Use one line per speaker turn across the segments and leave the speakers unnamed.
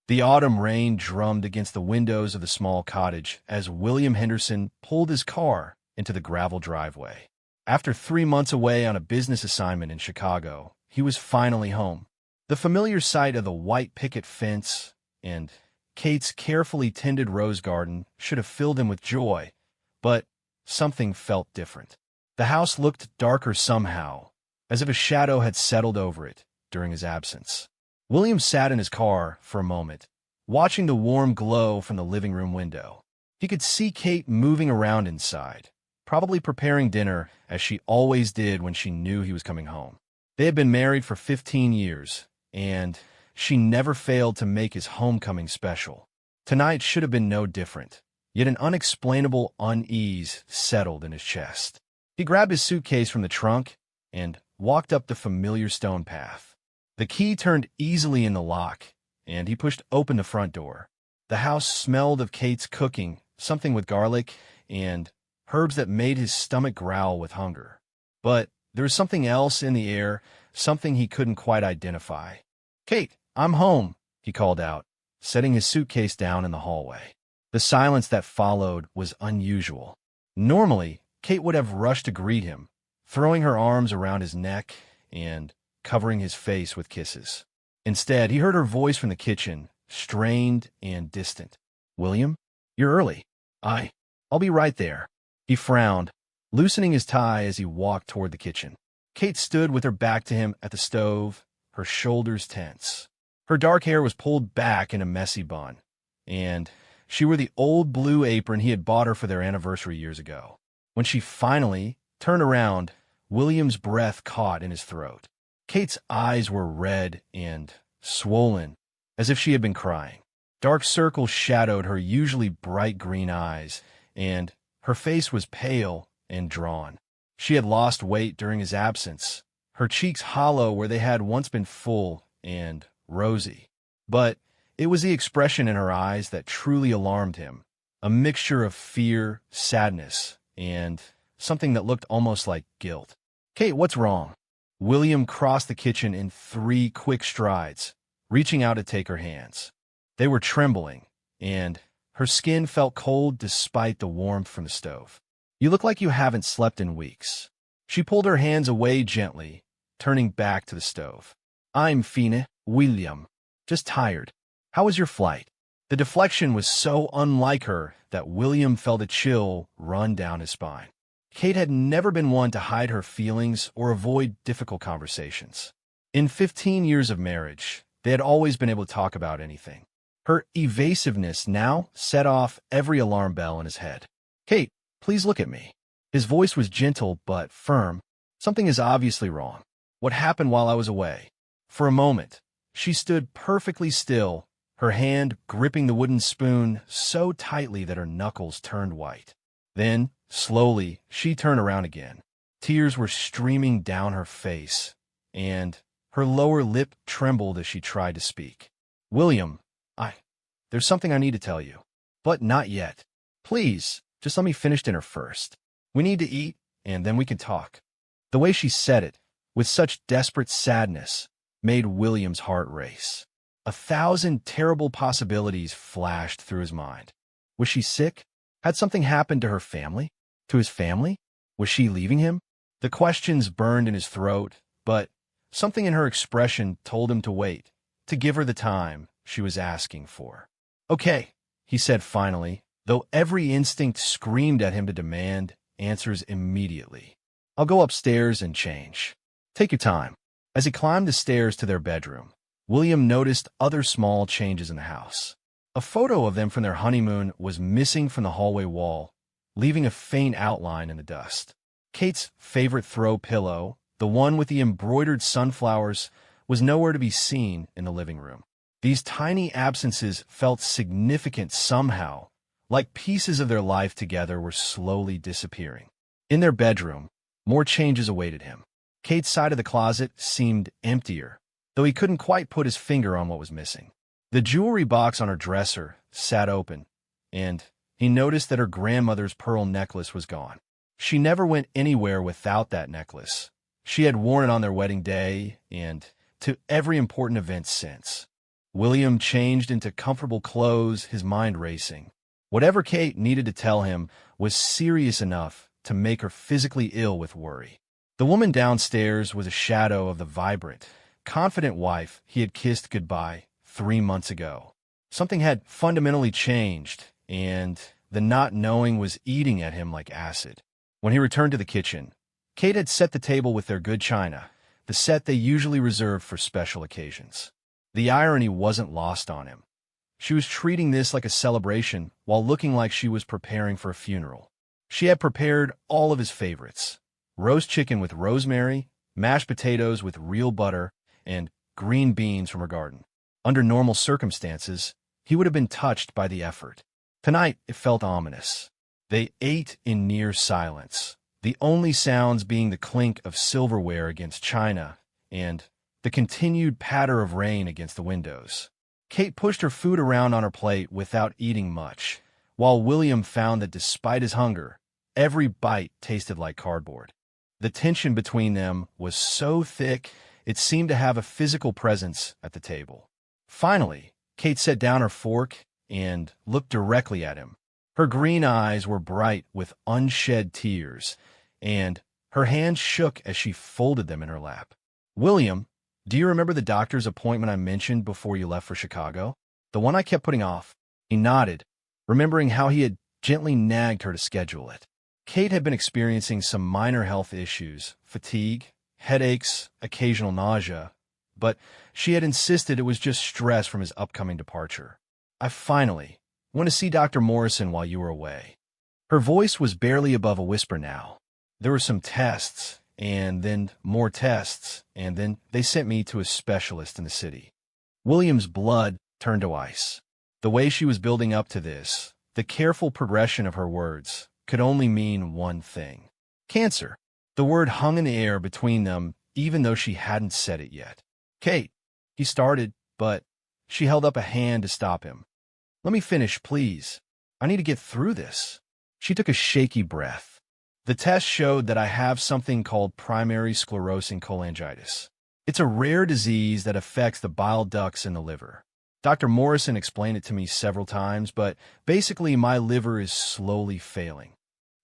The autumn rain drummed against the windows of the small cottage as William Henderson pulled his car into the gravel driveway. After 3 months away on a business assignment in Chicago, he was finally home. The familiar sight of the white picket fence and Kate's carefully tended rose garden should have filled him with joy, but something felt different. The house looked darker somehow, as if a shadow had settled over it during his absence. William sat in his car for a moment, watching the warm glow from the living room window. He could see Kate moving around inside, probably preparing dinner as she always did when she knew he was coming home. They had been married for 15 years, and she never failed to make his homecoming special. Tonight should have been no different, yet an unexplainable unease settled in his chest. He grabbed his suitcase from the trunk and walked up the familiar stone path. The key turned easily in the lock, and he pushed open the front door. The house smelled of Kate's cooking, something with garlic and herbs that made his stomach growl with hunger. But there was something else in the air, something he couldn't quite identify. "Kate, I'm home," he called out, setting his suitcase down in the hallway. The silence that followed was unusual. Normally, Kate would have rushed to greet him, throwing her arms around his neck and covering his face with kisses. Instead, he heard her voice from the kitchen, strained and distant. "William, you're early. I'll be right there." He frowned, loosening his tie as he walked toward the kitchen. Kate stood with her back to him at the stove, her shoulders tense. Her dark hair was pulled back in a messy bun, and she wore the old blue apron he had bought her for their anniversary years ago. When she finally turned around, William's breath caught in his throat. Kate's eyes were red and swollen, as if she had been crying. Dark circles shadowed her usually bright green eyes, and her face was pale and drawn. She had lost weight during his absence, her cheeks hollow where they had once been full and rosy. But it was the expression in her eyes that truly alarmed him, a mixture of fear, sadness, and something that looked almost like guilt. "Kate, what's wrong?" William crossed the kitchen in 3 quick strides, reaching out to take her hands. They were trembling, and her skin felt cold despite the warmth from the stove. "You look like you haven't slept in weeks." She pulled her hands away gently, turning back to the stove. "I'm fine, William. Just tired. How was your flight?" The deflection was so unlike her that William felt a chill run down his spine. Kate had never been one to hide her feelings or avoid difficult conversations. In 15 years of marriage, they had always been able to talk about anything. Her evasiveness now set off every alarm bell in his head. "Kate, please look at me." His voice was gentle but firm. "Something is obviously wrong. What happened while I was away?" For a moment, she stood perfectly still, her hand gripping the wooden spoon so tightly that her knuckles turned white. Then, slowly, she turned around again. Tears were streaming down her face, and her lower lip trembled as she tried to speak. "William, there's something I need to tell you. But not yet. Please, just let me finish dinner first. We need to eat, and then we can talk." The way she said it, with such desperate sadness, made William's heart race. 1,000 terrible possibilities flashed through his mind. Was she sick? Had something happened to her family? To his family? Was she leaving him? The questions burned in his throat, but something in her expression told him to wait, to give her the time she was asking for. "Okay," he said finally, though every instinct screamed at him to demand answers immediately. "I'll go upstairs and change. Take your time." As he climbed the stairs to their bedroom, William noticed other small changes in the house. A photo of them from their honeymoon was missing from the hallway wall, leaving a faint outline in the dust. Kate's favorite throw pillow, the one with the embroidered sunflowers, was nowhere to be seen in the living room. These tiny absences felt significant somehow, like pieces of their life together were slowly disappearing. In their bedroom, more changes awaited him. Kate's side of the closet seemed emptier, though he couldn't quite put his finger on what was missing. The jewelry box on her dresser sat open, and he noticed that her grandmother's pearl necklace was gone. She never went anywhere without that necklace. She had worn it on their wedding day and to every important event since. William changed into comfortable clothes, his mind racing. Whatever Kate needed to tell him was serious enough to make her physically ill with worry. The woman downstairs was a shadow of the vibrant, confident wife he had kissed goodbye 3 months ago. Something had fundamentally changed, and the not knowing was eating at him like acid. When he returned to the kitchen, Kate had set the table with their good china, the set they usually reserved for special occasions. The irony wasn't lost on him. She was treating this like a celebration while looking like she was preparing for a funeral. She had prepared all of his favorites: roast chicken with rosemary, mashed potatoes with real butter, and green beans from her garden. Under normal circumstances, he would have been touched by the effort. Tonight, it felt ominous. They ate in near silence, the only sounds being the clink of silverware against china and the continued patter of rain against the windows. Kate pushed her food around on her plate without eating much, while William found that despite his hunger, every bite tasted like cardboard. The tension between them was so thick, it seemed to have a physical presence at the table. Finally, Kate set down her fork and looked directly at him. Her green eyes were bright with unshed tears, and her hands shook as she folded them in her lap. "William, do you remember the doctor's appointment I mentioned before you left for Chicago? The one I kept putting off?" He nodded, remembering how he had gently nagged her to schedule it. Kate had been experiencing some minor health issues, fatigue, headaches, occasional nausea, but she had insisted it was just stress from his upcoming departure. "I finally went to see Dr. Morrison while you were away." Her voice was barely above a whisper now. "There were some tests, and then more tests, and then they sent me to a specialist in the city." William's blood turned to ice. The way she was building up to this, the careful progression of her words, could only mean one thing: cancer. The word hung in the air between them, even though she hadn't said it yet. "Kate," he started, but she held up a hand to stop him. "Let me finish, please. I need to get through this." She took a shaky breath. "The test showed that I have something called primary sclerosing cholangitis. It's a rare disease that affects the bile ducts in the liver. Dr. Morrison explained it to me several times, but basically my liver is slowly failing."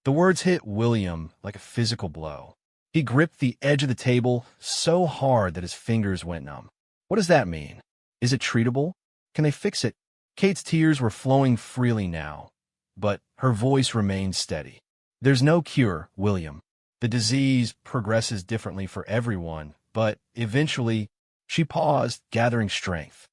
The words hit William like a physical blow. He gripped the edge of the table so hard that his fingers went numb. "What does that mean? Is it treatable? Can they fix it?" Kate's tears were flowing freely now, but her voice remained steady. "There's no cure, William. The disease progresses differently for everyone, but eventually—" She paused, gathering strength.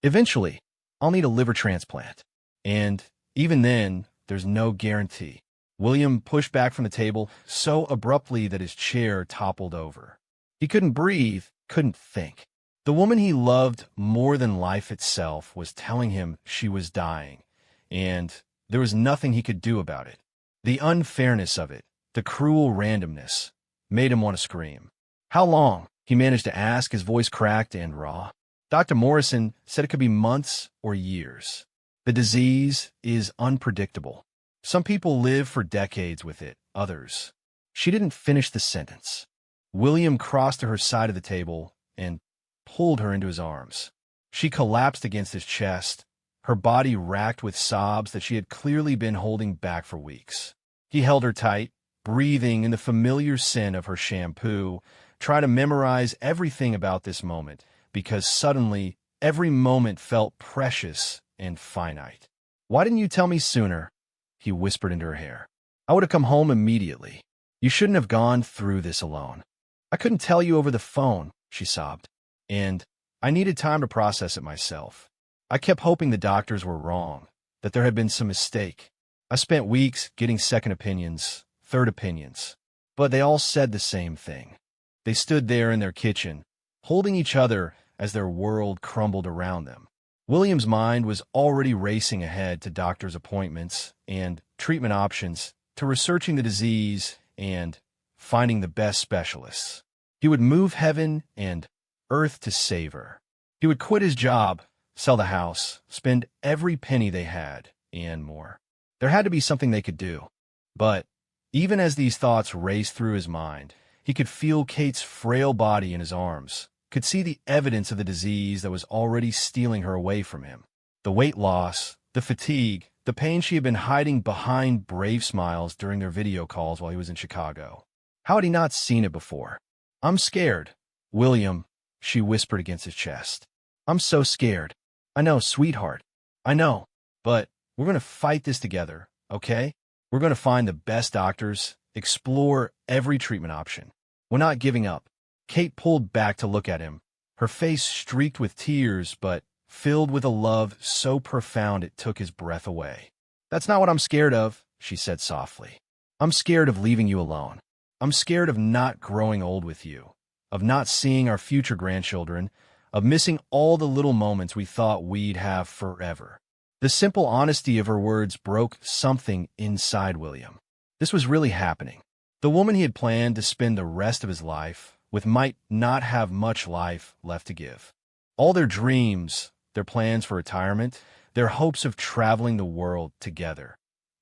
"Eventually, I'll need a liver transplant. And even then, there's no guarantee." William pushed back from the table so abruptly that his chair toppled over. He couldn't breathe, couldn't think. The woman he loved more than life itself was telling him she was dying, and there was nothing he could do about it. The unfairness of it, the cruel randomness, made him want to scream. "How long?" he managed to ask, his voice cracked and raw. Dr. Morrison said it could be months or years. "The disease is unpredictable. Some people live for decades with it, others—" She didn't finish the sentence. William crossed to her side of the table and pulled her into his arms. She collapsed against his chest, her body racked with sobs that she had clearly been holding back for weeks. He held her tight, breathing in the familiar scent of her shampoo, trying to memorize everything about this moment, because suddenly every moment felt precious and finite. "Why didn't you tell me sooner?" he whispered into her hair. "I would have come home immediately. You shouldn't have gone through this alone." "I couldn't tell you over the phone," she sobbed. "And I needed time to process it myself. I kept hoping the doctors were wrong, that there had been some mistake. I spent weeks getting second opinions, third opinions, but they all said the same thing." They stood there in their kitchen, holding each other as their world crumbled around them. William's mind was already racing ahead to doctor's appointments and treatment options, to researching the disease and finding the best specialists. He would move heaven and earth to save her. He would quit his job, sell the house, spend every penny they had, and more. There had to be something they could do. But even as these thoughts raced through his mind, he could feel Kate's frail body in his arms, could see the evidence of the disease that was already stealing her away from him. The weight loss, the fatigue, the pain she had been hiding behind brave smiles during their video calls while he was in Chicago. How had he not seen it before? "I'm scared, William," she whispered against his chest. "I'm so scared." "I know, sweetheart. I know. But we're going to fight this together, okay? We're going to find the best doctors, explore every treatment option. We're not giving up." Kate pulled back to look at him, her face streaked with tears but filled with a love so profound it took his breath away. "That's not what I'm scared of," she said softly. "I'm scared of leaving you alone. I'm scared of not growing old with you, of not seeing our future grandchildren, of missing all the little moments we thought we'd have forever." The simple honesty of her words broke something inside William. This was really happening. The woman he had planned to spend the rest of his life with might not have much life left to give. All their dreams, their plans for retirement, their hopes of traveling the world together,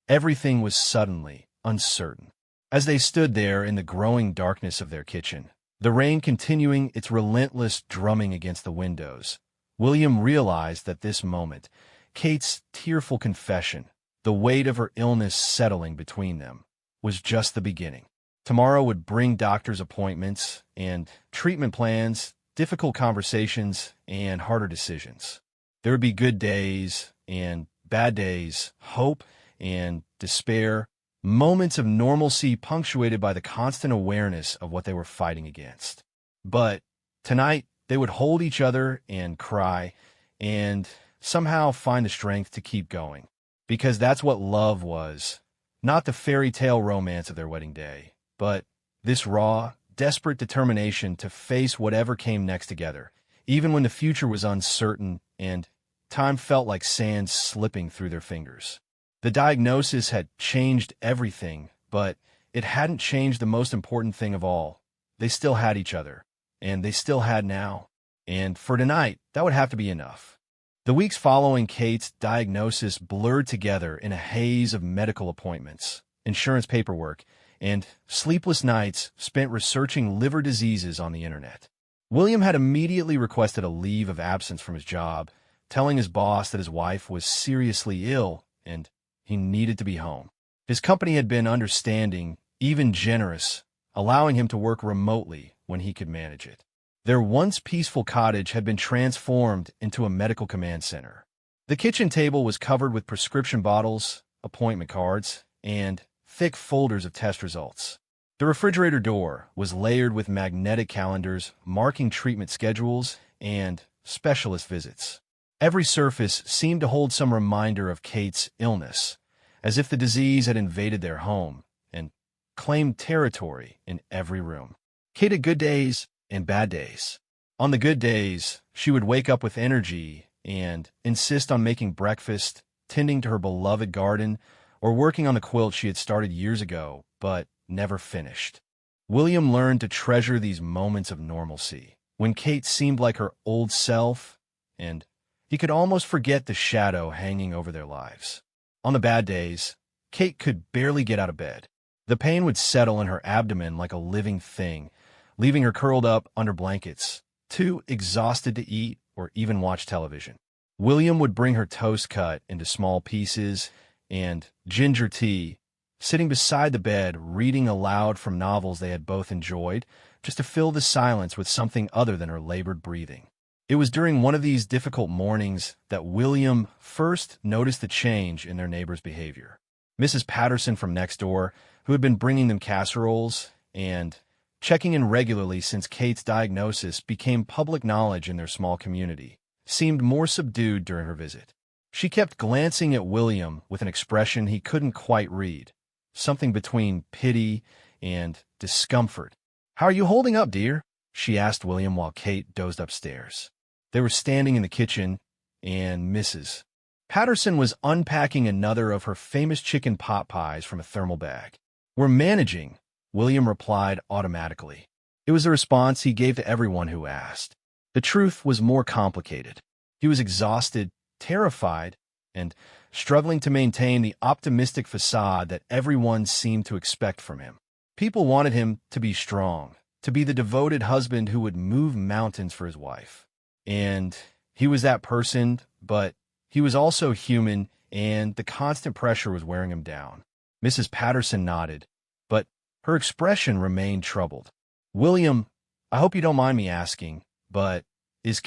everything was suddenly uncertain. As they stood there in the growing darkness of their kitchen, the rain continuing its relentless drumming against the windows, William realized that this moment, Kate's tearful confession, the weight of her illness settling between them, was just the beginning. Tomorrow would bring doctor's appointments and treatment plans, difficult conversations, and harder decisions. There would be good days and bad days, hope and despair, moments of normalcy punctuated by the constant awareness of what they were fighting against. But tonight, they would hold each other and cry and somehow find the strength to keep going. Because that's what love was, not the fairy tale romance of their wedding day, but this raw, desperate determination to face whatever came next together, even when the future was uncertain and time felt like sand slipping through their fingers. The diagnosis had changed everything, but it hadn't changed the most important thing of all. They still had each other, and they still had now. And for tonight, that would have to be enough. The weeks following Kate's diagnosis blurred together in a haze of medical appointments, insurance paperwork, and sleepless nights spent researching liver diseases on the internet. William had immediately requested a leave of absence from his job, telling his boss that his wife was seriously ill and he needed to be home. His company had been understanding, even generous, allowing him to work remotely when he could manage it. Their once peaceful cottage had been transformed into a medical command center. The kitchen table was covered with prescription bottles, appointment cards, and thick folders of test results. The refrigerator door was layered with magnetic calendars marking treatment schedules and specialist visits. Every surface seemed to hold some reminder of Kate's illness, as if the disease had invaded their home and claimed territory in every room. Kate had good days and bad days. On the good days, she would wake up with energy and insist on making breakfast, tending to her beloved garden, or working on the quilt she had started years ago, but never finished. William learned to treasure these moments of normalcy, when Kate seemed like her old self, and he could almost forget the shadow hanging over their lives. On the bad days, Kate could barely get out of bed. The pain would settle in her abdomen like a living thing, leaving her curled up under blankets, too exhausted to eat or even watch television. William would bring her toast cut into small pieces and ginger tea, sitting beside the bed reading aloud from novels they had both enjoyed, just to fill the silence with something other than her labored breathing. It was during one of these difficult mornings that William first noticed the change in their neighbor's behavior. Mrs. Patterson from next door, who had been bringing them casseroles and checking in regularly since Kate's diagnosis became public knowledge in their small community, seemed more subdued during her visit. She kept glancing at William with an expression he couldn't quite read, something between pity and discomfort. "How are you holding up, dear?" she asked William while Kate dozed upstairs. They were standing in the kitchen, and Mrs. Patterson was unpacking another of her famous chicken pot pies from a thermal bag. "We're managing," William replied automatically. It was the response he gave to everyone who asked. The truth was more complicated. He was exhausted, terrified, and struggling to maintain the optimistic facade that everyone seemed to expect from him. People wanted him to be strong, to be the devoted husband who would move mountains for his wife. And he was that person, but he was also human, and the constant pressure was wearing him down. Mrs. Patterson nodded, but her expression remained troubled. William, I hope you don't mind me asking, but is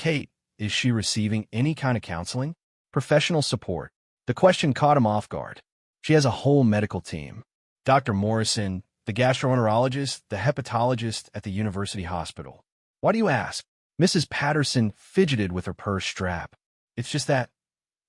she receiving any kind of counseling? Professional support? The question caught him off guard. She has a whole medical team. Dr. Morrison, the gastroenterologist, the hepatologist at the university hospital. Why do you ask? Mrs. Patterson fidgeted with her purse strap. It's just that,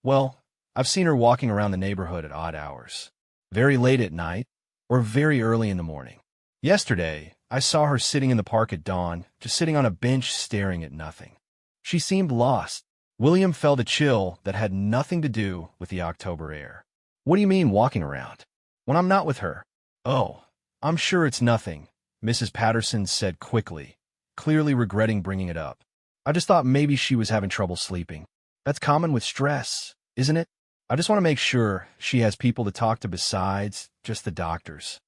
well, I've seen her walking around the neighborhood at odd hours. Very late at night, or very early in the morning. Yesterday, I saw her sitting in the park at dawn, just sitting on a bench staring at nothing. She seemed lost. William felt a chill that had nothing to do with the October air. What do you mean walking around? When I'm not with her? Oh, I'm sure it's nothing, Mrs. Patterson said quickly, clearly regretting bringing it up. I just thought maybe she was having trouble sleeping. That's common with stress, isn't it? I just want to make sure she has people to talk to besides just the doctors.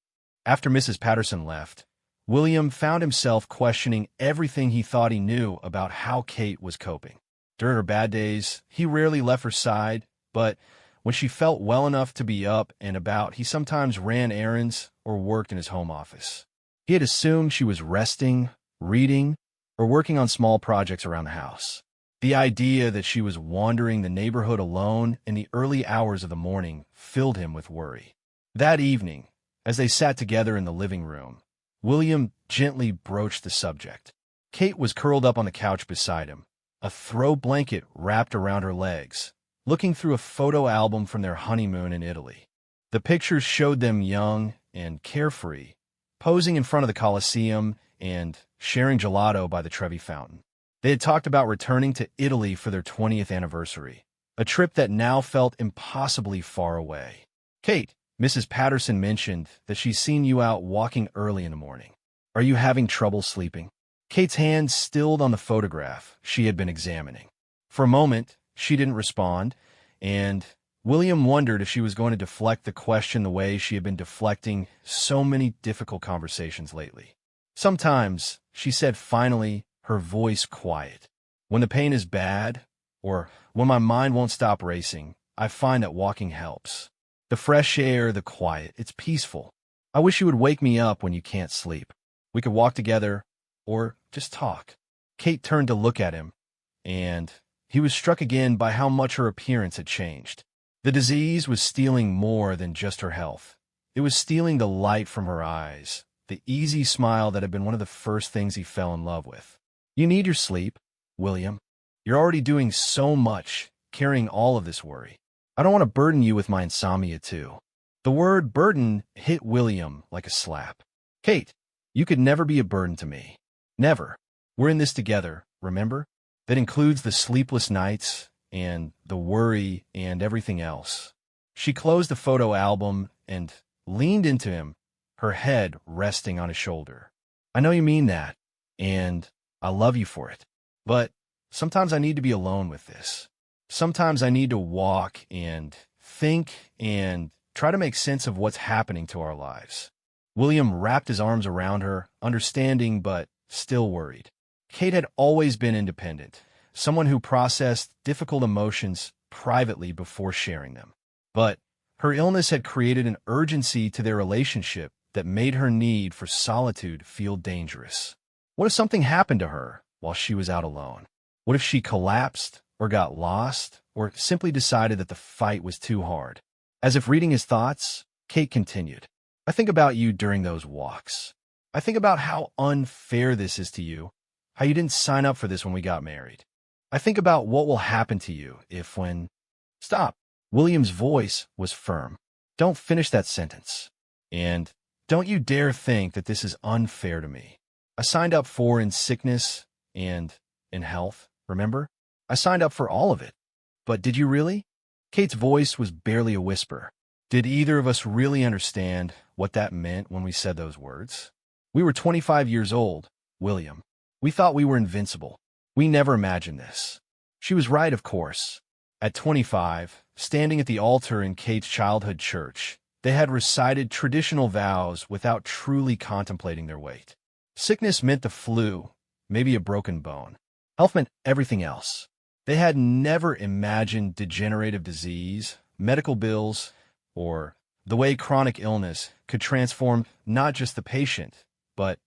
After Mrs. Patterson left, William found himself questioning everything he thought he knew about how Kate was coping. During her bad days, he rarely left her side, but when she felt well enough to be up and about, he sometimes ran errands or worked in his home office. He had assumed she was resting, reading, or working on small projects around the house. The idea that she was wandering the neighborhood alone in the early hours of the morning filled him with worry. That evening, as they sat together in the living room, William gently broached the subject. Kate was curled up on the couch beside him, a throw blanket wrapped around her legs, looking through a photo album from their honeymoon in Italy. The pictures showed them young and carefree, posing in front of the Colosseum and sharing gelato by the Trevi Fountain. They had talked about returning to Italy for their 20th anniversary, a trip that now felt impossibly far away. Kate, Mrs. Patterson mentioned that she's seen you out walking early in the morning. Are you having trouble sleeping? Kate's hand stilled on the photograph she had been examining. For a moment, she didn't respond, and William wondered if she was going to deflect the question the way she had been deflecting so many difficult conversations lately. Sometimes, she said finally, her voice quiet. When the pain is bad, or when my mind won't stop racing, I find that walking helps. The fresh air, the quiet, it's peaceful. I wish you would wake me up when you can't sleep. We could walk together, or just talk. Kate turned to look at him, and he was struck again by how much her appearance had changed. The disease was stealing more than just her health. It was stealing the light from her eyes, the easy smile that had been one of the first things he fell in love with. You need your sleep, William. You're already doing so much, carrying all of this worry. I don't want to burden you with my insomnia, too. The word burden hit William like a slap. Kate, you could never be a burden to me. Never. We're in this together, remember? That includes the sleepless nights and the worry and everything else. She closed the photo album and leaned into him, her head resting on his shoulder. I know you mean that, and I love you for it. But sometimes I need to be alone with this. Sometimes I need to walk and think and try to make sense of what's happening to our lives. William wrapped his arms around her, understanding but still worried. Kate had always been independent, someone who processed difficult emotions privately before sharing them. But her illness had created an urgency to their relationship that made her need for solitude feel dangerous. What if something happened to her while she was out alone? What if she collapsed or got lost or simply decided that the fight was too hard? As if reading his thoughts, Kate continued, I think about you during those walks. I think about how unfair this is to you, how you didn't sign up for this when we got married. I think about what will happen to you if when... Stop. William's voice was firm. Don't finish that sentence. And don't you dare think that this is unfair to me. I signed up for in sickness and in health, remember? I signed up for all of it. But did you really? Kate's voice was barely a whisper. Did either of us really understand what that meant when we said those words? We were 25 years old, William. We thought we were invincible. We never imagined this. She was right, of course. At 25, standing at the altar in Kate's childhood church, they had recited traditional vows without truly contemplating their weight. Sickness meant the flu, maybe a broken bone. Health meant everything else. They had never imagined degenerative disease, medical bills, or the way chronic illness could transform not just the patient, but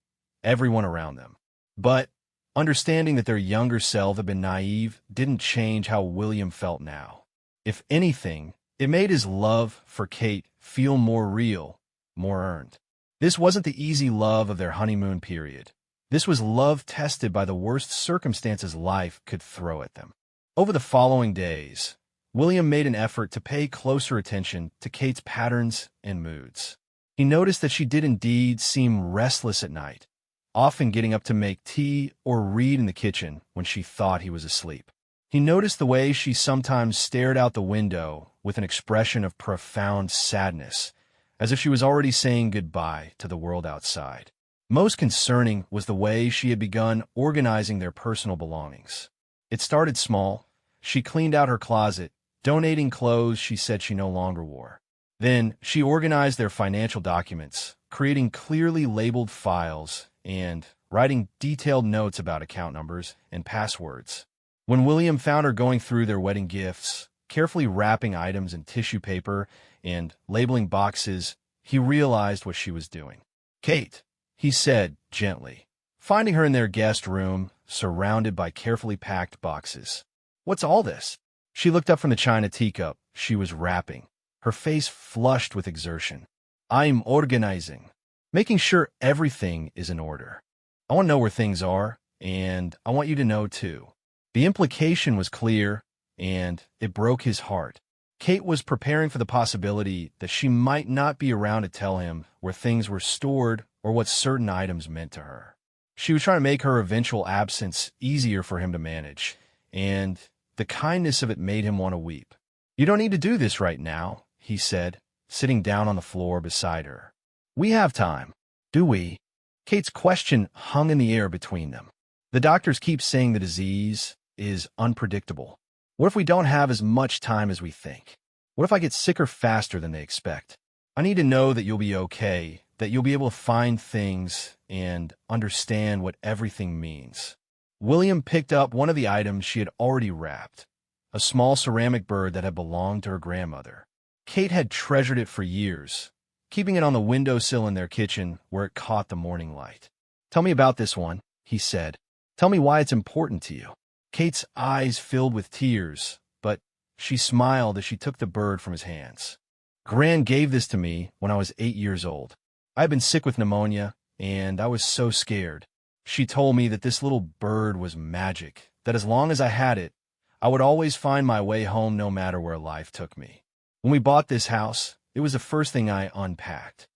everyone around them. But understanding that their younger self had been naive didn't change how William felt now. If anything, it made his love for Kate feel more real, more earned. This wasn't the easy love of their honeymoon period. This was love tested by the worst circumstances life could throw at them. Over the following days, William made an effort to pay closer attention to Kate's patterns and moods. He noticed that she did indeed seem restless at night, often getting up to make tea or read in the kitchen when she thought he was asleep. He noticed the way she sometimes stared out the window with an expression of profound sadness, as if she was already saying goodbye to the world outside. Most concerning was the way she had begun organizing their personal belongings. It started small. She cleaned out her closet, donating clothes she said she no longer wore. Then she organized their financial documents, creating clearly labeled files and writing detailed notes about account numbers and passwords. When William found her going through their wedding gifts, carefully wrapping items in tissue paper and labeling boxes, he realized what she was doing. "Kate," he said gently, finding her in their guest room, surrounded by carefully packed boxes. "What's all this?" She looked up from the china teacup she was wrapping, her face flushed with exertion. "I'm organizing, making sure everything is in order. I want to know where things are, and I want you to know too." The implication was clear, and it broke his heart. Kate was preparing for the possibility that she might not be around to tell him where things were stored or what certain items meant to her. She was trying to make her eventual absence easier for him to manage, and the kindness of it made him want to weep. "You don't need to do this right now," he said, sitting down on the floor beside her. "We have time, do we?" Kate's question hung in the air between them. The doctors keep saying the disease is unpredictable. What if we don't have as much time as we think? What if I get sicker faster than they expect? I need to know that you'll be okay, that you'll be able to find things and understand what everything means. William picked up one of the items she had already wrapped, a small ceramic bird that had belonged to her grandmother. Kate had treasured it for years, keeping it on the windowsill in their kitchen where it caught the morning light. "Tell me about this one," he said. "Tell me why it's important to you." Kate's eyes filled with tears, but she smiled as she took the bird from his hands. "Gran gave this to me when I was 8 years old. I had been sick with pneumonia, and I was so scared. She told me that this little bird was magic, that as long as I had it, I would always find my way home no matter where life took me. When we bought this house, it was the first thing I unpacked."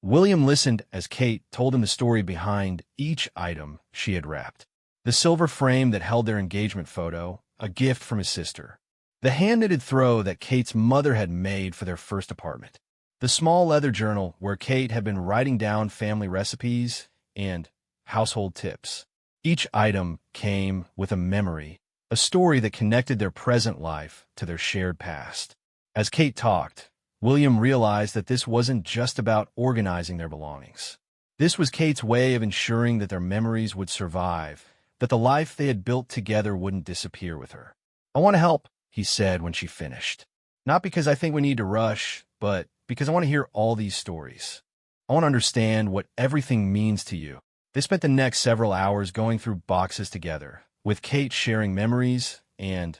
William listened as Kate told him the story behind each item she had wrapped. The silver frame that held their engagement photo, a gift from his sister. The hand-knitted throw that Kate's mother had made for their first apartment. The small leather journal where Kate had been writing down family recipes and household tips. Each item came with a memory, a story that connected their present life to their shared past. As Kate talked, William realized that this wasn't just about organizing their belongings. This was Kate's way of ensuring that their memories would survive, that the life they had built together wouldn't disappear with her. "I want to help," he said when she finished. "Not because I think we need to rush, but because I want to hear all these stories. I want to understand what everything means to you." They spent the next several hours going through boxes together, with Kate sharing memories and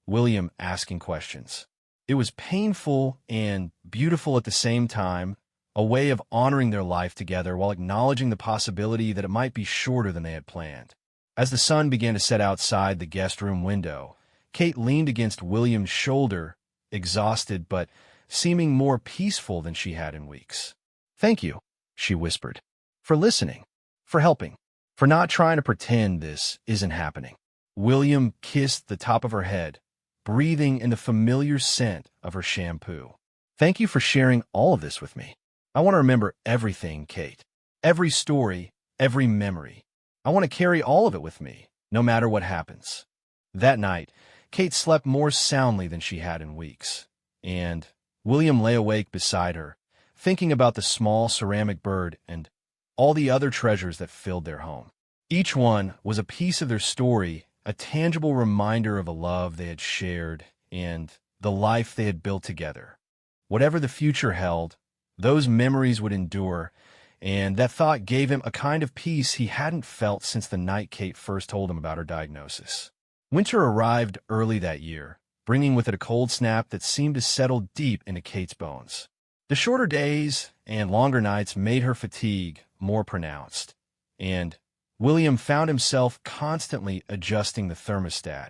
William asking questions. It was painful and beautiful at the same time, a way of honoring their life together while acknowledging the possibility that it might be shorter than they had planned. As the sun began to set outside the guest room window, Kate leaned against William's shoulder, exhausted but seeming more peaceful than she had in weeks. "Thank you," she whispered, "for listening, for helping, for not trying to pretend this isn't happening." William kissed the top of her head, breathing in the familiar scent of her shampoo. "Thank you for sharing all of this with me. I want to remember everything, Kate. Every story, every memory. I want to carry all of it with me, no matter what happens." That night, Kate slept more soundly than she had in weeks, and William lay awake beside her, thinking about the small ceramic bird and all the other treasures that filled their home. Each one was a piece of their story, a tangible reminder of a love they had shared and the life they had built together. Whatever the future held, those memories would endure, and that thought gave him a kind of peace he hadn't felt since the night Kate first told him about her diagnosis. Winter arrived early that year, bringing with it a cold snap that seemed to settle deep into Kate's bones. The shorter days and longer nights made her fatigue more pronounced, and William found himself constantly adjusting the thermostat,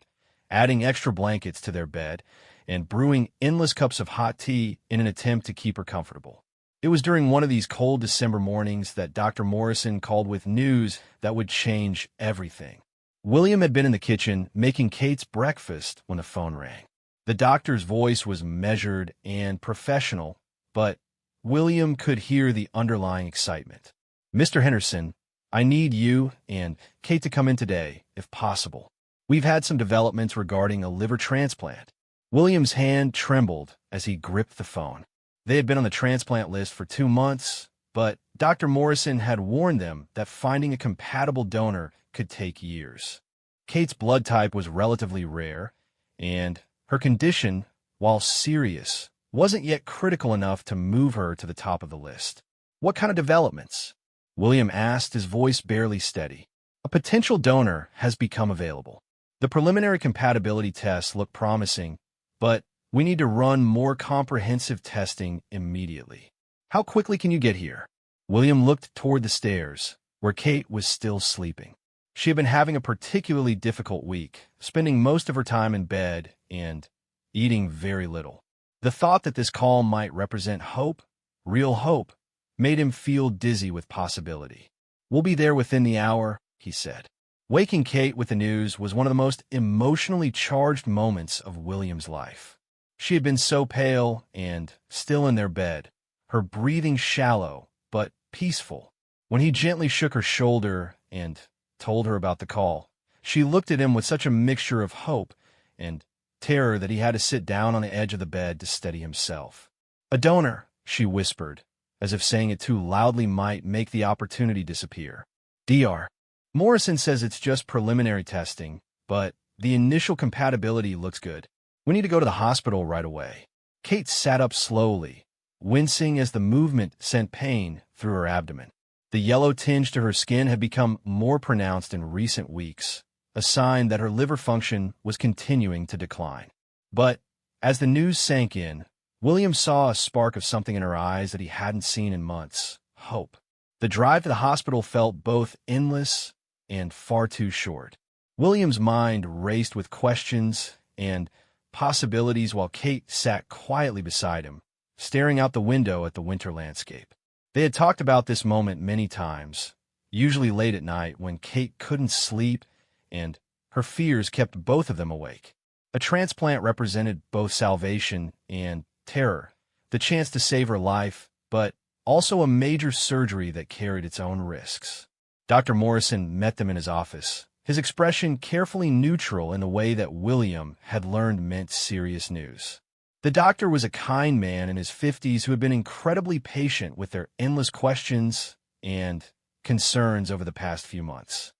adding extra blankets to their bed, and brewing endless cups of hot tea in an attempt to keep her comfortable. It was during one of these cold December mornings that Dr. Morrison called with news that would change everything. William had been in the kitchen making Kate's breakfast when the phone rang. The doctor's voice was measured and professional, but William could hear the underlying excitement. "Mr. Henderson, I need you and Kate to come in today, if possible. We've had some developments regarding a liver transplant." William's hand trembled as he gripped the phone. They had been on the transplant list for 2 months, but Dr. Morrison had warned them that finding a compatible donor could take years. Kate's blood type was relatively rare, and her condition, while serious, wasn't yet critical enough to move her to the top of the list. "What kind of developments?" William asked, his voice barely steady. "A potential donor has become available. The preliminary compatibility tests look promising, but we need to run more comprehensive testing immediately. How quickly can you get here?" William looked toward the stairs, where Kate was still sleeping. She had been having a particularly difficult week, spending most of her time in bed and eating very little. The thought that this call might represent hope, real hope, made him feel dizzy with possibility. "We'll be there within the hour," he said. Waking Kate with the news was one of the most emotionally charged moments of William's life. She had been so pale and still in their bed, her breathing shallow but peaceful. When he gently shook her shoulder and told her about the call, she looked at him with such a mixture of hope and terror that he had to sit down on the edge of the bed to steady himself. "A donor," she whispered, as if saying it too loudly might make the opportunity disappear. "Dr. Morrison says it's just preliminary testing, but the initial compatibility looks good. We need to go to the hospital right away." Kate sat up slowly, wincing as the movement sent pain through her abdomen. The yellow tinge to her skin had become more pronounced in recent weeks, a sign that her liver function was continuing to decline. But as the news sank in, William saw a spark of something in her eyes that he hadn't seen in months: hope. The drive to the hospital felt both endless and far too short. William's mind raced with questions and possibilities while Kate sat quietly beside him, staring out the window at the winter landscape. They had talked about this moment many times, usually late at night when Kate couldn't sleep and her fears kept both of them awake. A transplant represented both salvation and terror, the chance to save her life, but also a major surgery that carried its own risks. Dr. Morrison met them in his office, his expression carefully neutral in a way that William had learned meant serious news. The doctor was a kind man in his 50s who had been incredibly patient with their endless questions and concerns over the past few months.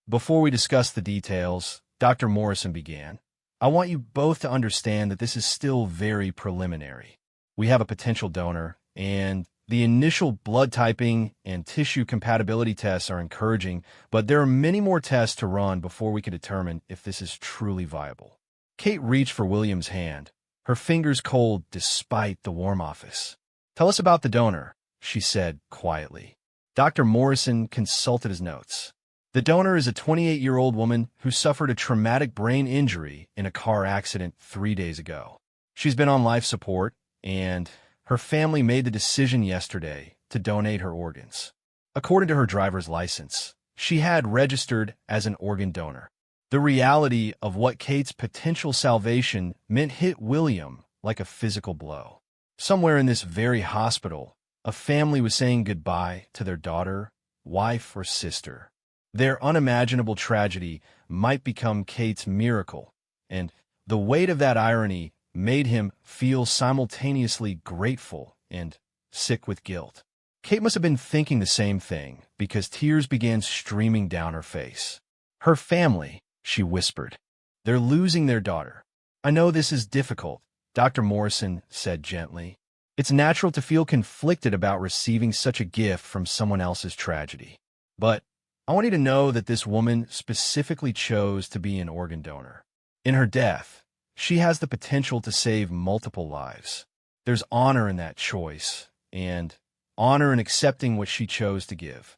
"Before we discuss the details," Dr. Morrison began, "I want you both to understand that this is still very preliminary. We have a potential donor, and the initial blood typing and tissue compatibility tests are encouraging, but there are many more tests to run before we can determine if this is truly viable." Kate reached for William's hand, her fingers cold despite the warm office. "Tell us about the donor," she said quietly. Dr. Morrison consulted his notes. "The donor is a 28-year-old woman who suffered a traumatic brain injury in a car accident 3 days ago. She's been on life support, and her family made the decision yesterday to donate her organs. According to her driver's license, she had registered as an organ donor." The reality of what Kate's potential salvation meant hit William like a physical blow. Somewhere in this very hospital, a family was saying goodbye to their daughter, wife, or sister. Their unimaginable tragedy might become Kate's miracle, and the weight of that irony made him feel simultaneously grateful and sick with guilt. Kate must have been thinking the same thing, because tears began streaming down her face. "Her family," she whispered. "They're losing their daughter." "I know this is difficult," Dr. Morrison said gently. "It's natural to feel conflicted about receiving such a gift from someone else's tragedy. But I want you to know that this woman specifically chose to be an organ donor. In her death, she has the potential to save multiple lives. There's honor in that choice, and honor in accepting what she chose to give."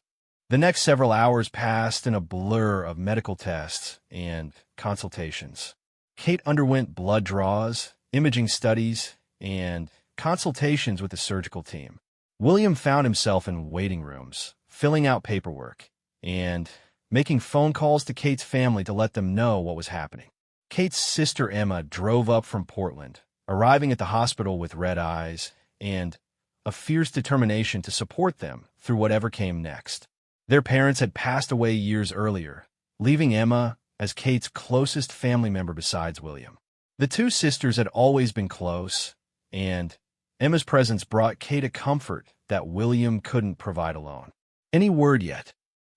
The next several hours passed in a blur of medical tests and consultations. Kate underwent blood draws, imaging studies, and consultations with the surgical team. William found himself in waiting rooms, filling out paperwork, and making phone calls to Kate's family to let them know what was happening. Kate's sister Emma drove up from Portland, arriving at the hospital with red eyes and a fierce determination to support them through whatever came next. Their parents had passed away years earlier, leaving Emma as Kate's closest family member besides William. The two sisters had always been close, and Emma's presence brought Kate a comfort that William couldn't provide alone. "Any word yet?"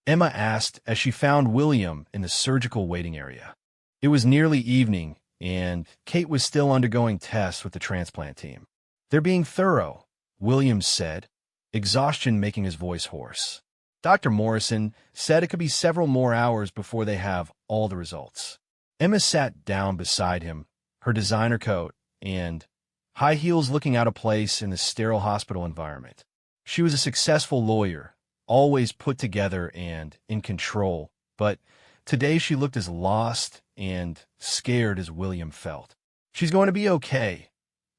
Emma asked as she found William in the surgical waiting area. It was nearly evening, and Kate was still undergoing tests with the transplant team. "They're being thorough," William said, exhaustion making his voice hoarse. Dr. Morrison said it could be several more hours before they have all the results. Emma sat down beside him, her designer coat and high heels looking out of place in the sterile hospital environment. She was a successful lawyer, always put together and in control, but today she looked as lost and scared as William felt. "She's going to be okay,"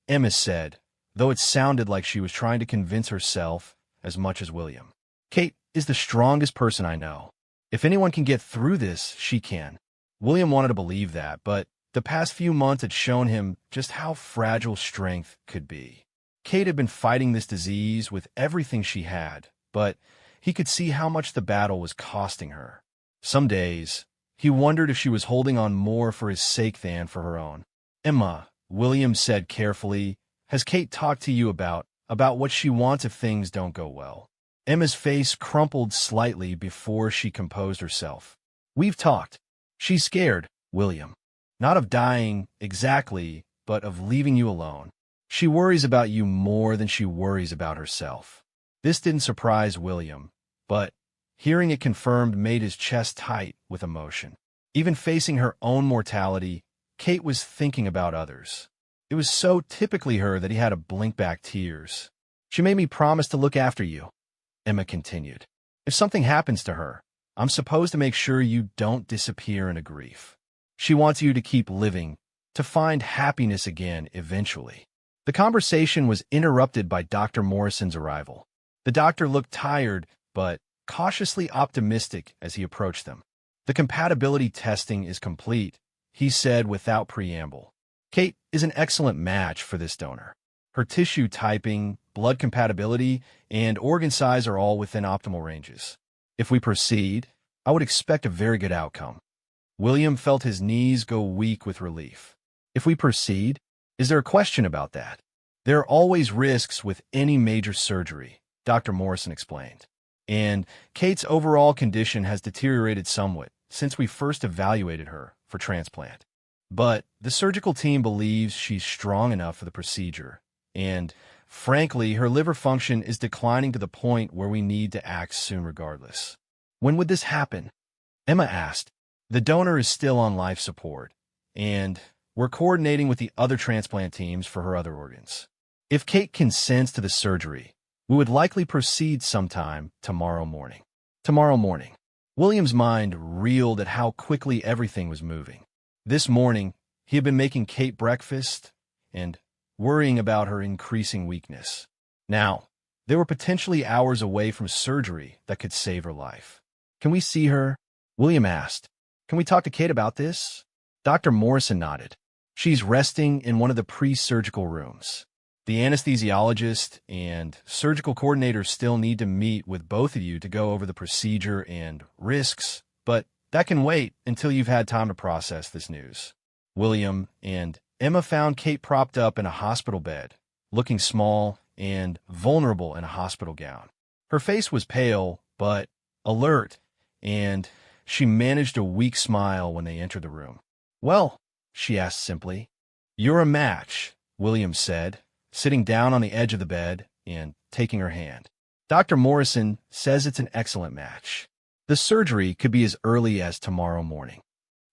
Emma said, though it sounded like she was trying to convince herself as much as William. "Kate is the strongest person I know. If anyone can get through this, she can." William wanted to believe that, but the past few months had shown him just how fragile strength could be. Kate had been fighting this disease with everything she had, but he could see how much the battle was costing her. Some days, he wondered if she was holding on more for his sake than for her own. "Emma," William said carefully, "has Kate talked to you about what she wants if things don't go well?" Emma's face crumpled slightly before she composed herself. "We've talked. She's scared, William. Not of dying exactly, but of leaving you alone. She worries about you more than she worries about herself." This didn't surprise William, but hearing it confirmed made his chest tight with emotion. Even facing her own mortality, Kate was thinking about others. It was so typically her that he had to blink back tears. "She made me promise to look after you," Emma continued. "If something happens to her, I'm supposed to make sure you don't disappear into grief. She wants you to keep living, to find happiness again eventually." The conversation was interrupted by Dr. Morrison's arrival. The doctor looked tired, but cautiously optimistic as he approached them. "The compatibility testing is complete," he said without preamble. "Kate is an excellent match for this donor. Her tissue typing, blood compatibility, and organ size are all within optimal ranges. If we proceed, I would expect a very good outcome." William felt his knees go weak with relief. "If we proceed? Is there a question about that?" "There are always risks with any major surgery," Dr. Morrison explained. "And Kate's overall condition has deteriorated somewhat since we first evaluated her for transplant. But the surgical team believes she's strong enough for the procedure, and frankly, her liver function is declining to the point where we need to act soon regardless." "When would this happen?" Emma asked. "The donor is still on life support, and we're coordinating with the other transplant teams for her other organs. If Kate consents to the surgery, we would likely proceed sometime tomorrow morning." Tomorrow morning. William's mind reeled at how quickly everything was moving. This morning, he had been making Kate breakfast and worrying about her increasing weakness. Now, they were potentially hours away from surgery that could save her life. "Can we see her?" William asked. "Can we talk to Kate about this?" Dr. Morrison nodded. "She's resting in one of the pre-surgical rooms. The anesthesiologist and surgical coordinator still need to meet with both of you to go over the procedure and risks, but that can wait until you've had time to process this news." William and Emma found Kate propped up in a hospital bed, looking small and vulnerable in a hospital gown. Her face was pale, but alert, and she managed a weak smile when they entered the room. "Well," she asked simply. "You're a match," William said, sitting down on the edge of the bed and taking her hand. "Dr. Morrison says it's an excellent match. The surgery could be as early as tomorrow morning."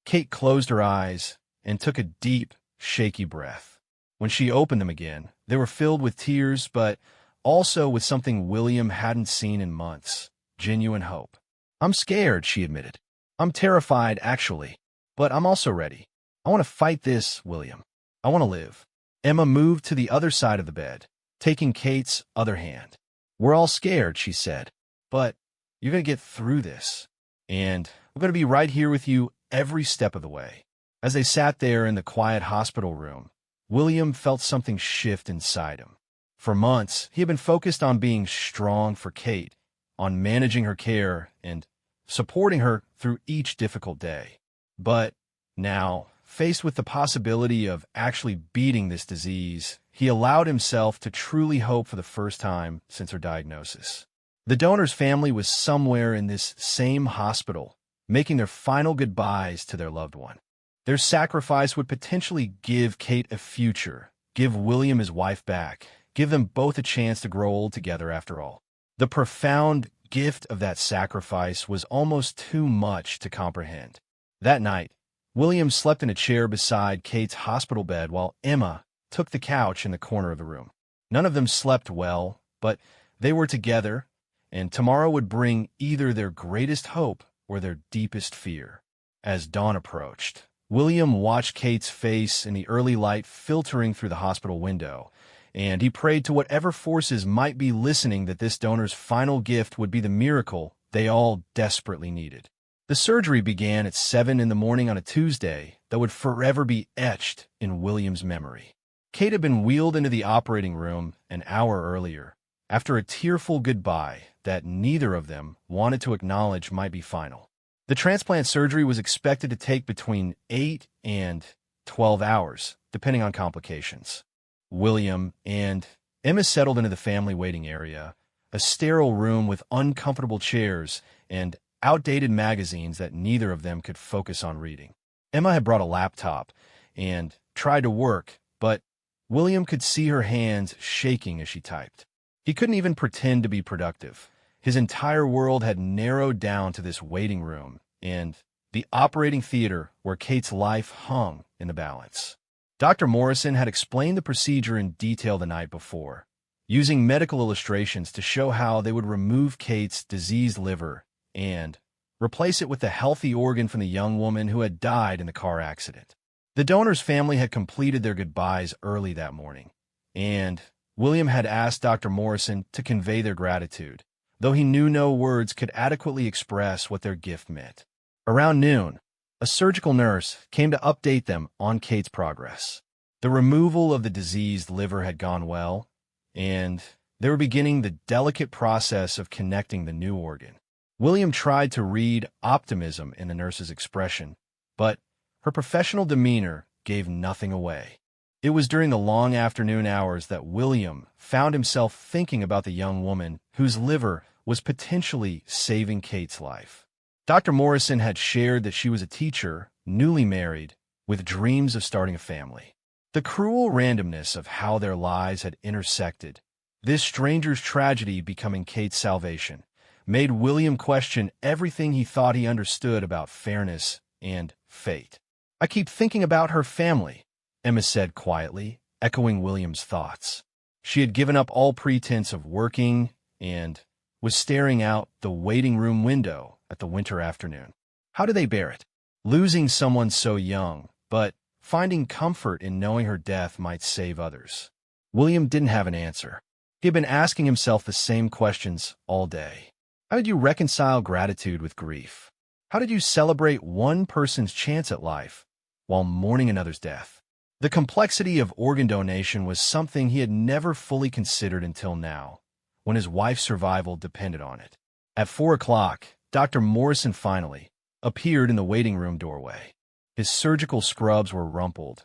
Kate closed her eyes and took a deep, shaky breath. When she opened them again, they were filled with tears, but also with something William hadn't seen in months: genuine hope. "I'm scared," she admitted. "I'm terrified, actually. But I'm also ready. I want to fight this, William. I want to live." Emma moved to the other side of the bed, taking Kate's other hand. "We're all scared," she said. "But you're going to get through this. And we're going to be right here with you every step of the way." As they sat there in the quiet hospital room, William felt something shift inside him. For months, he had been focused on being strong for Kate, on managing her care and supporting her through each difficult day. But now, faced with the possibility of actually beating this disease, he allowed himself to truly hope for the first time since her diagnosis. The donor's family was somewhere in this same hospital, making their final goodbyes to their loved one. Their sacrifice would potentially give Kate a future, give William his wife back, give them both a chance to grow old together after all. The profound gift of that sacrifice was almost too much to comprehend. That night, William slept in a chair beside Kate's hospital bed while Emma took the couch in the corner of the room. None of them slept well, but they were together, and tomorrow would bring either their greatest hope or their deepest fear. As dawn approached, William watched Kate's face in the early light filtering through the hospital window, and he prayed to whatever forces might be listening that this donor's final gift would be the miracle they all desperately needed. The surgery began at 7 in the morning on a Tuesday that would forever be etched in William's memory. Kate had been wheeled into the operating room an hour earlier, after a tearful goodbye that neither of them wanted to acknowledge might be final. The transplant surgery was expected to take between 8 and 12 hours, depending on complications. William and Emma settled into the family waiting area, a sterile room with uncomfortable chairs and outdated magazines that neither of them could focus on reading. Emma had brought a laptop and tried to work, but William could see her hands shaking as she typed. He couldn't even pretend to be productive. His entire world had narrowed down to this waiting room and the operating theater where Kate's life hung in the balance. Dr. Morrison had explained the procedure in detail the night before, using medical illustrations to show how they would remove Kate's diseased liver and replace it with the healthy organ from the young woman who had died in the car accident. The donor's family had completed their goodbyes early that morning, and William had asked Dr. Morrison to convey their gratitude, though he knew no words could adequately express what their gift meant. Around noon, a surgical nurse came to update them on Kate's progress. The removal of the diseased liver had gone well, and they were beginning the delicate process of connecting the new organ. William tried to read optimism in the nurse's expression, but her professional demeanor gave nothing away. It was during the long afternoon hours that William found himself thinking about the young woman whose liver was potentially saving Kate's life. Dr. Morrison had shared that she was a teacher, newly married, with dreams of starting a family. The cruel randomness of how their lives had intersected, this stranger's tragedy becoming Kate's salvation, made William question everything he thought he understood about fairness and fate. "I keep thinking about her family," Emma said quietly, echoing William's thoughts. She had given up all pretense of working and was staring out the waiting room window at the winter afternoon. How do they bear it? Losing someone so young, but finding comfort in knowing her death might save others. William didn't have an answer. He had been asking himself the same questions all day. How did you reconcile gratitude with grief? How did you celebrate one person's chance at life while mourning another's death? The complexity of organ donation was something he had never fully considered until now, when his wife's survival depended on it. At 4 o'clock, Dr. Morrison finally appeared in the waiting room doorway. His surgical scrubs were rumpled,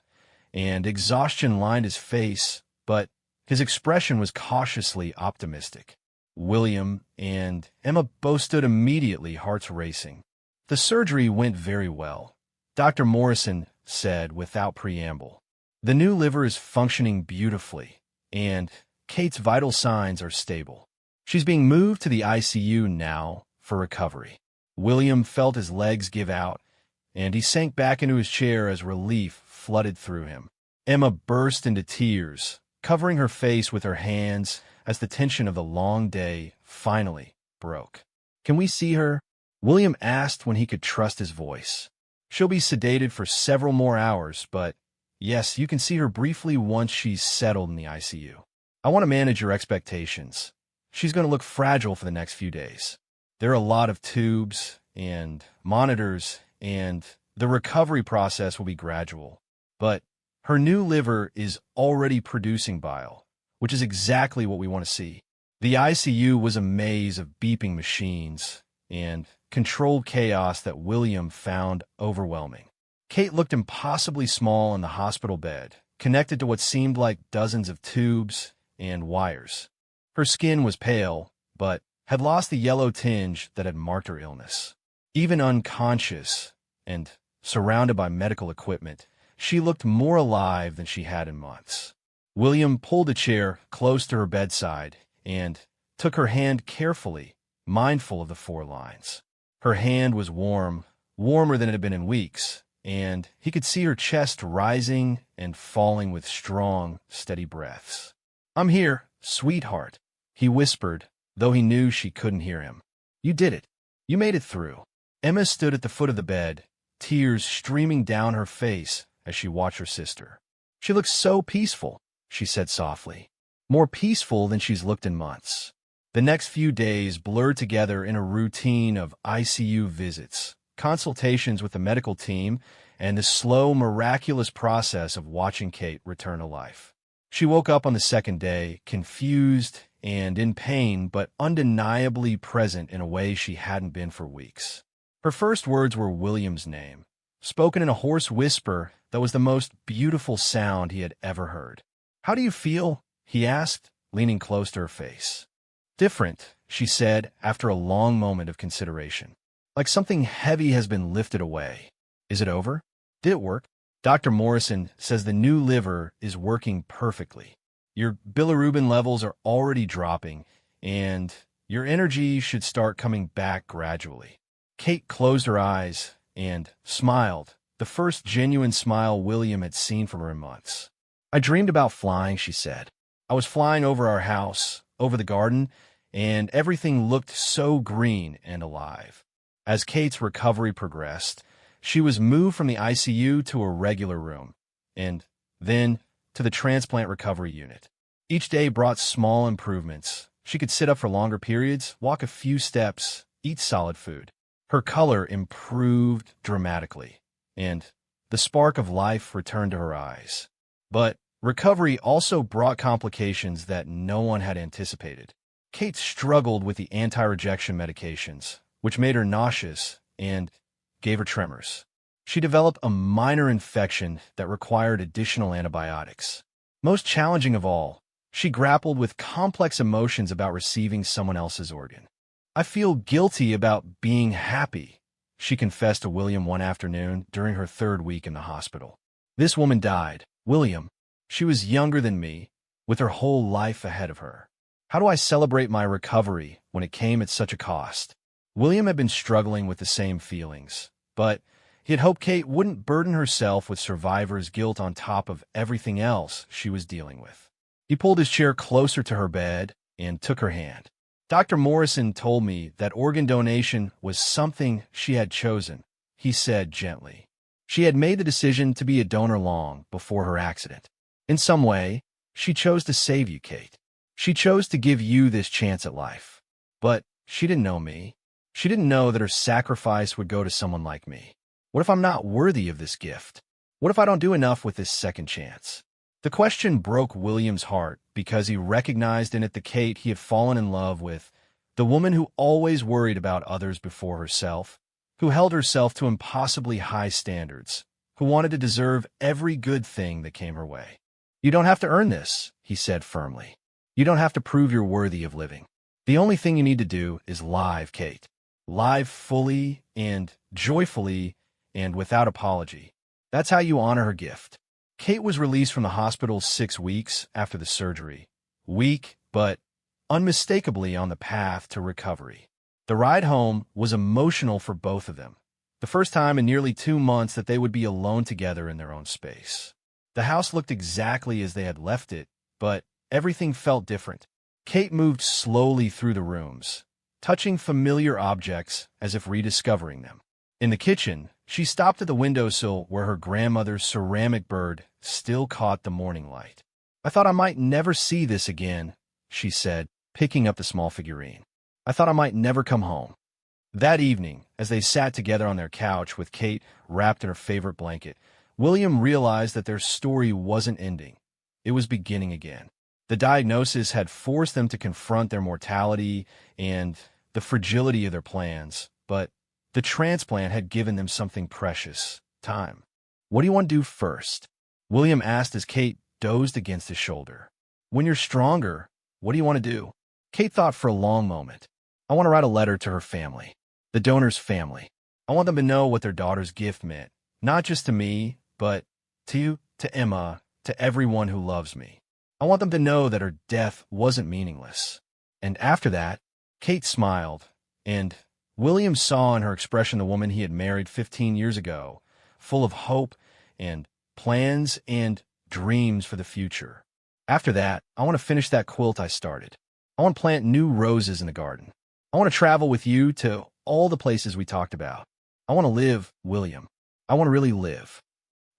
and exhaustion lined his face, but his expression was cautiously optimistic. William and Emma both stood immediately, hearts racing. The surgery went very well, Dr. Morrison said without preamble. The new liver is functioning beautifully, and Kate's vital signs are stable. She's being moved to the ICU now for recovery. William felt his legs give out, and he sank back into his chair as relief flooded through him. Emma burst into tears, covering her face with her hands as the tension of the long day finally broke. "Can we see her?" William asked when he could trust his voice. "She'll be sedated for several more hours, but yes, you can see her briefly once she's settled in the ICU. I want to manage your expectations. She's going to look fragile for the next few days. There are a lot of tubes and monitors, and the recovery process will be gradual. But her new liver is already producing bile, which is exactly what we want to see." The ICU was a maze of beeping machines and controlled chaos that William found overwhelming. Kate looked impossibly small in the hospital bed, connected to what seemed like dozens of tubes and wires. Her skin was pale, but had lost the yellow tinge that had marked her illness. Even unconscious and surrounded by medical equipment, she looked more alive than she had in months. William pulled a chair close to her bedside and took her hand carefully, mindful of the 4 lines. Her hand was warm, warmer than it had been in weeks, and he could see her chest rising and falling with strong, steady breaths. "I'm here, sweetheart," he whispered, though he knew she couldn't hear him. "You did it. You made it through." Emma stood at the foot of the bed, tears streaming down her face as she watched her sister. "She looks so peaceful," she said softly. "More peaceful than she's looked in months." The next few days blurred together in a routine of ICU visits, consultations with the medical team, and the slow, miraculous process of watching Kate return to life. She woke up on the second day, confused and in pain, but undeniably present in a way she hadn't been for weeks. Her first words were William's name, spoken in a hoarse whisper that was the most beautiful sound he had ever heard. "How do you feel?" he asked, leaning close to her face. "Different," she said after a long moment of consideration. "Like something heavy has been lifted away. Is it over? Did it work?" Dr. Morrison says the new liver is working perfectly. Your bilirubin levels are already dropping, and your energy should start coming back gradually. Kate closed her eyes and smiled, the first genuine smile William had seen from her in months. "I dreamed about flying," she said. "I was flying over our house, over the garden, and everything looked so green and alive." As Kate's recovery progressed, she was moved from the ICU to a regular room, and then to the transplant recovery unit. Each day brought small improvements. She could sit up for longer periods, walk a few steps, eat solid food. Her color improved dramatically, and the spark of life returned to her eyes. But recovery also brought complications that no one had anticipated. Kate struggled with the anti-rejection medications, which made her nauseous and gave her tremors. She developed a minor infection that required additional antibiotics. Most challenging of all, she grappled with complex emotions about receiving someone else's organ. "I feel guilty about being happy," she confessed to William one afternoon during her 3rd week in the hospital. "This woman died, William. She was younger than me, with her whole life ahead of her. How do I celebrate my recovery when it came at such a cost?" William had been struggling with the same feelings, but he had hoped Kate wouldn't burden herself with survivor's guilt on top of everything else she was dealing with. He pulled his chair closer to her bed and took her hand. "Dr. Morrison told me that organ donation was something she had chosen," he said gently. "She had made the decision to be a donor long before her accident. In some way, she chose to save you, Kate. She chose to give you this chance at life. But she didn't know me. She didn't know that her sacrifice would go to someone like me. What if I'm not worthy of this gift? What if I don't do enough with this second chance?" The question broke William's heart because he recognized in it the Kate he had fallen in love with, the woman who always worried about others before herself, who held herself to impossibly high standards, who wanted to deserve every good thing that came her way. "You don't have to earn this," he said firmly. "You don't have to prove you're worthy of living. The only thing you need to do is live, Kate. Live fully and joyfully and without apology. That's how you honor her gift. Kate was released from the hospital 6 weeks after the surgery. Weak, but unmistakably on the path to recovery. The ride home was emotional for both of them. The first time in nearly 2 months that they would be alone together in their own space. The house looked exactly as they had left it, but everything felt different. Kate moved slowly through the rooms, touching familiar objects as if rediscovering them. In the kitchen, she stopped at the windowsill where her grandmother's ceramic bird still caught the morning light. "I thought I might never see this again," she said, picking up the small figurine. "I thought I might never come home." That evening, as they sat together on their couch with Kate wrapped in her favorite blanket, William realized that their story wasn't ending. It was beginning again. The diagnosis had forced them to confront their mortality and the fragility of their plans, but the transplant had given them something precious: time. "What do you want to do first?" William asked as Kate dozed against his shoulder. "When you're stronger, what do you want to do?" Kate thought for a long moment. "I want to write a letter to her family. The donor's family. I want them to know what their daughter's gift meant, not just to me, but to you, to Emma, to everyone who loves me. I want them to know that her death wasn't meaningless." And after that, Kate smiled, and William saw in her expression the woman he had married 15 years ago, full of hope and plans and dreams for the future. "After that, I want to finish that quilt I started. I want to plant new roses in the garden. I want to travel with you to all the places we talked about. I want to live, William. I want to really live."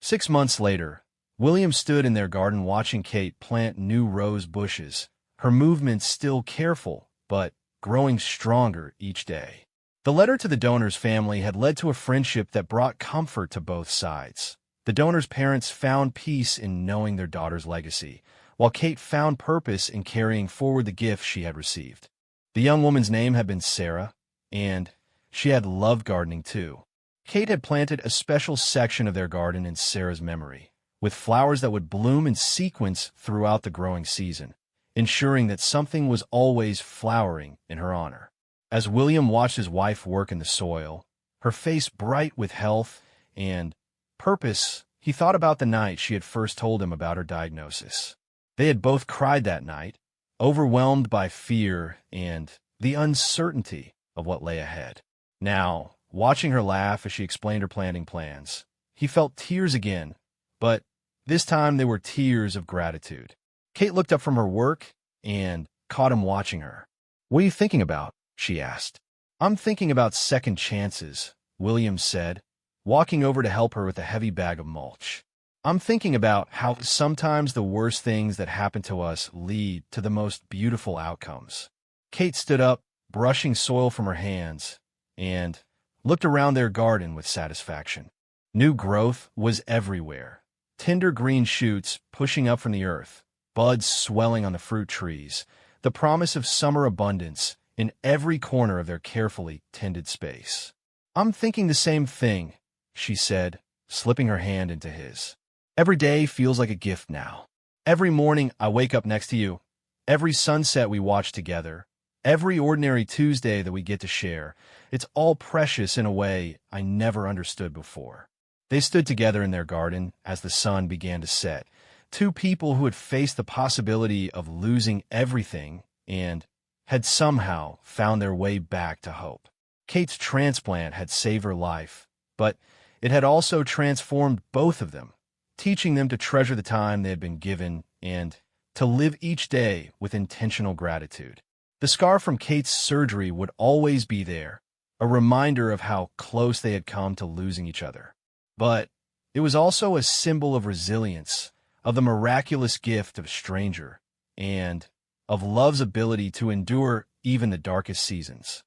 6 months later, William stood in their garden watching Kate plant new rose bushes, her movements still careful, but growing stronger each day. The letter to the donor's family had led to a friendship that brought comfort to both sides. The donor's parents found peace in knowing their daughter's legacy, while Kate found purpose in carrying forward the gift she had received. The young woman's name had been Sarah, and she had loved gardening too. Kate had planted a special section of their garden in Sarah's memory, with flowers that would bloom in sequence throughout the growing season, ensuring that something was always flowering in her honor. As William watched his wife work in the soil, her face bright with health and purpose, he thought about the night she had first told him about her diagnosis. They had both cried that night, overwhelmed by fear and the uncertainty of what lay ahead. Now, watching her laugh as she explained her planting plans, he felt tears again, but this time they were tears of gratitude. Kate looked up from her work and caught him watching her. "What are you thinking about?" she asked. "I'm thinking about second chances," William said, walking over to help her with a heavy bag of mulch. "I'm thinking about how sometimes the worst things that happen to us lead to the most beautiful outcomes." Kate stood up, brushing soil from her hands, and looked around their garden with satisfaction. New growth was everywhere. Tender green shoots pushing up from the earth, buds swelling on the fruit trees, the promise of summer abundance in every corner of their carefully tended space. "I'm thinking the same thing," she said, slipping her hand into his. "Every day feels like a gift now. Every morning I wake up next to you. Every sunset we watch together. Every ordinary Tuesday that we get to share. It's all precious in a way I never understood before." They stood together in their garden as the sun began to set, two people who had faced the possibility of losing everything and had somehow found their way back to hope. Kate's transplant had saved her life, but it had also transformed both of them, teaching them to treasure the time they had been given and to live each day with intentional gratitude. The scar from Kate's surgery would always be there, a reminder of how close they had come to losing each other. But it was also a symbol of resilience, of the miraculous gift of a stranger, and of love's ability to endure even the darkest seasons.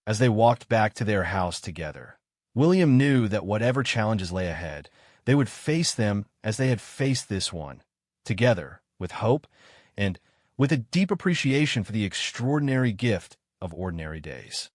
As they walked back to their house together, William knew that whatever challenges lay ahead, they would face them as they had faced this one, together, with hope and with a deep appreciation for the extraordinary gift of ordinary days.